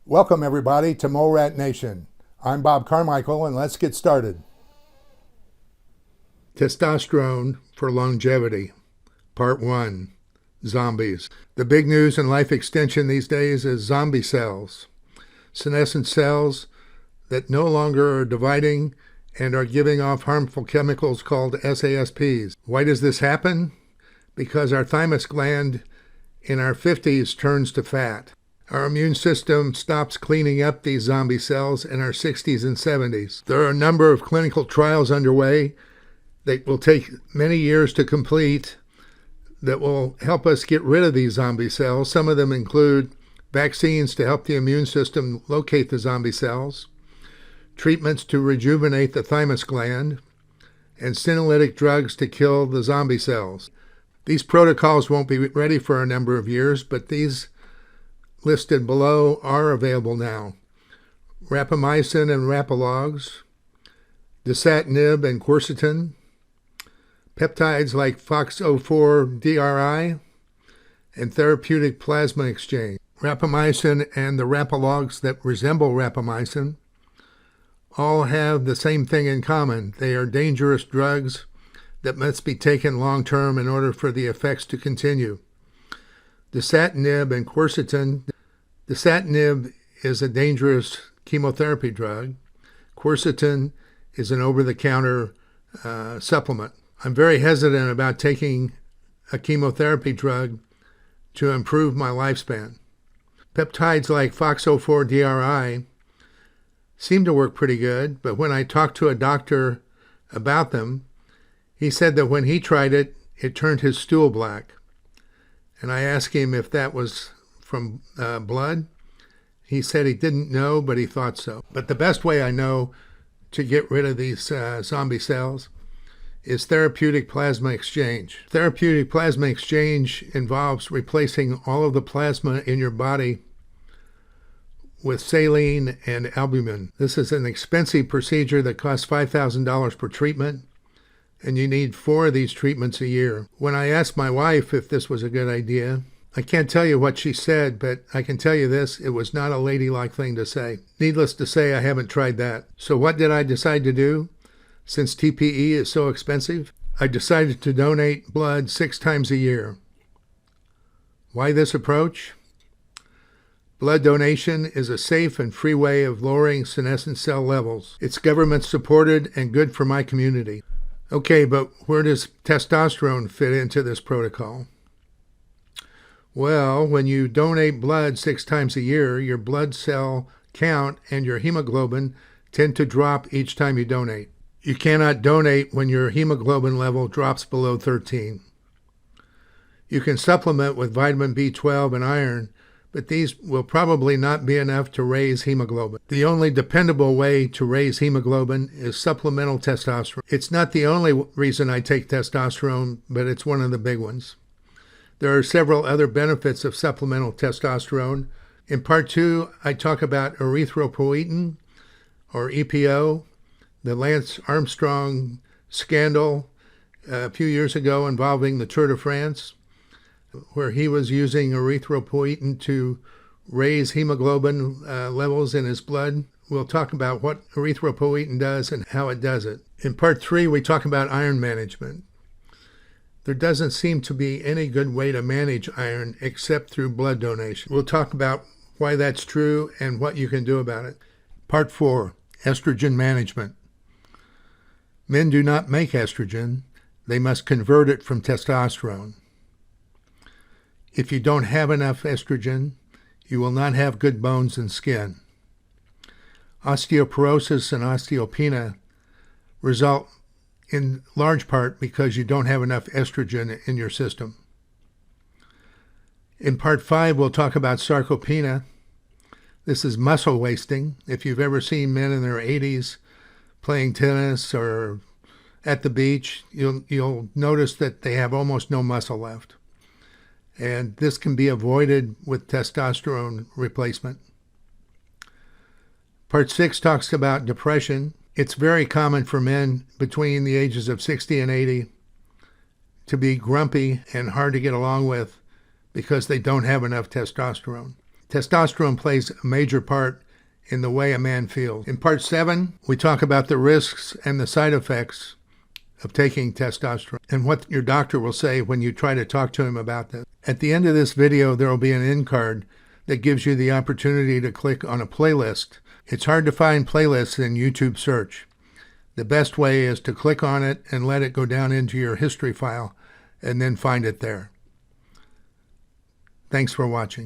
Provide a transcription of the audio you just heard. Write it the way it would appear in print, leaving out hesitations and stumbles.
Welcome everybody to Mole Rat Nation. I'm Bob Carmichael and let's get started. Testosterone for Longevity, Part 1, Zombies. The big news in life extension these days is zombie cells, senescent cells that no longer are dividing and are giving off harmful chemicals called SASPs. Why does this happen? Because our thymus gland in our 50s turns to fat. Our immune system stops cleaning up these zombie cells in our 60s and 70s. There are a number of clinical trials underway that will take many years to complete that will help us get rid of these zombie cells. Some of them include vaccines to help the immune system locate the zombie cells, treatments to rejuvenate the thymus gland, and senolytic drugs to kill the zombie cells. These protocols won't be ready for a number of years, but these listed below are available now. Rapamycin and rapalogs, dasatinib and quercitin, peptides like FOXO4-DRI, and therapeutic plasma exchange. Rapamycin and the rapalogs that resemble rapamycin all have the same thing in common. They are dangerous drugs that must be taken long-term in order for the effects to continue. Dasatinib and quercitin. Dasatinib is a dangerous chemotherapy drug. Quercitin is an over-the-counter supplement. I'm very hesitant about taking a chemotherapy drug to improve my lifespan. Peptides like FOXO4-DRI seem to work pretty good, but when I talked to a doctor about them, he said that when he tried it, it turned his stool black. And I asked him if that was from blood. He said he didn't know, but he thought so. But the best way I know to get rid of these zombie cells is therapeutic plasma exchange. Therapeutic plasma exchange involves replacing all of the plasma in your body with saline and albumin. This is an expensive procedure that costs $5,000 per treatment, and you need 4 of these treatments a year. When I asked my wife if this was a good idea, I can't tell you what she said, but I can tell you this, it was not a ladylike thing to say. Needless to say, I haven't tried that. So what did I decide to do? Since TPE is so expensive, I decided to donate blood 6 times a year. Why this approach? Blood donation is a safe and free way of lowering senescent cell levels. It's government supported and good for my community. Okay, but where does testosterone fit into this protocol? Well, when you donate blood 6 times a year, your blood cell count and your hemoglobin tend to drop each time you donate. You cannot donate when your hemoglobin level drops below 13. You can supplement with vitamin B12 and iron, but these will probably not be enough to raise hemoglobin. The only dependable way to raise hemoglobin is supplemental testosterone. It's not the only reason I take testosterone, but it's one of the big ones. There are several other benefits of supplemental testosterone. In Part 2, I talk about erythropoietin, or EPO, the Lance Armstrong scandal a few years ago involving the Tour de France, where he was using erythropoietin to raise hemoglobin levels in his blood. We'll talk about what erythropoietin does and how it does it. In Part 3, we talk about iron management. There doesn't seem to be any good way to manage iron except through blood donation. We'll talk about why that's true and what you can do about it. Part 4, estrogen management. Men do not make estrogen. They must convert it from testosterone. If you don't have enough estrogen, you will not have good bones and skin. Osteoporosis and osteopenia result in large part because you don't have enough estrogen in your system. In Part 5, we'll talk about sarcopenia. This is muscle wasting. If you've ever seen men in their 80s playing tennis or at the beach, you'll notice that they have almost no muscle left. And this can be avoided with testosterone replacement. Part 6 talks about depression. It's very common for men between the ages of 60 and 80 to be grumpy and hard to get along with because they don't have enough testosterone. Testosterone plays a major part in the way a man feels. In part 7, we talk about the risks and the side effects of taking testosterone and what your doctor will say when you try to talk to him about this. At the end of this video, there will be an end card that gives you the opportunity to click on a playlist. It's hard to find playlists in YouTube search. The best way is to click on it and let it go down into your history file and then find it there. Thanks for watching.